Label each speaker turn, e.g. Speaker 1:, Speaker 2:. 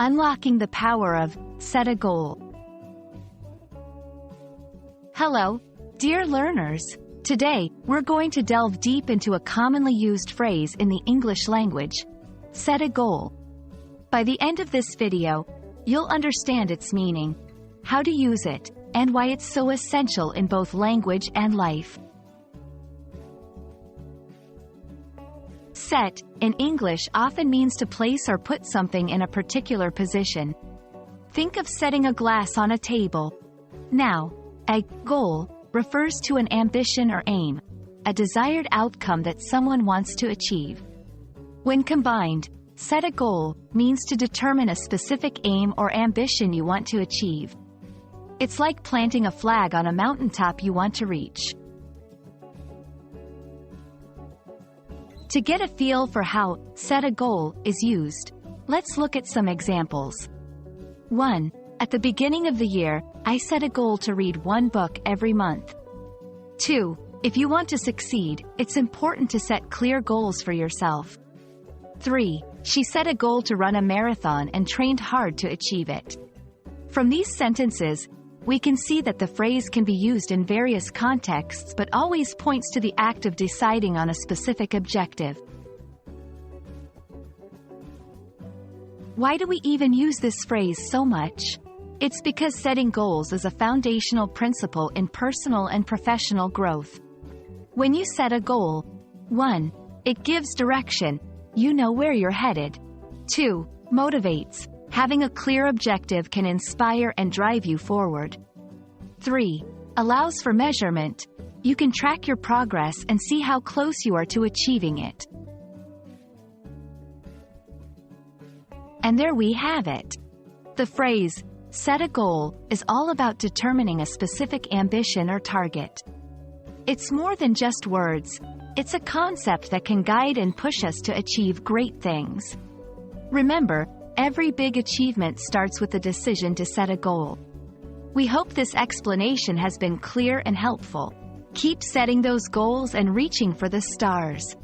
Speaker 1: Unlocking the power of set a goal. Hello, dear learners. Today, we're going to delve deep into a commonly used phrase in the English language, set a goal. By the end of this video, you'll understand its meaning, how to use it, and why it's so essential in both language and life. Set, in English, often means to place or put something in a particular position. Think of setting a glass on a table. Now, a goal refers to an ambition or aim, a desired outcome that someone wants to achieve. When combined, set a goal means to determine a specific aim or ambition you want to achieve. It's like planting a flag on a mountaintop you want to reach. To get a feel for how set a goal is used, let's look at some examples. 1. At the beginning of the year, I set a goal to read one book every month. 2. If you want to succeed, it's important to set clear goals for yourself. 3. She set a goal to run a marathon and trained hard to achieve it. From these sentences, we can see that the phrase can be used in various contexts but always points to the act of deciding on a specific objective. Why do we even use this phrase so much? It's because setting goals is a foundational principle in personal and professional growth. When you set a goal, 1. It gives direction. You know where you're headed. 2. Motivates. Having a clear objective can inspire and drive you forward. 3. Allows for measurement. You can track your progress and see how close you are to achieving it. And there we have it. The phrase, set a goal, is all about determining a specific ambition or target. It's more than just words. It's a concept that can guide and push us to achieve great things. Remember, every big achievement starts with the decision to set a goal. We hope this explanation has been clear and helpful. Keep setting those goals and reaching for the stars.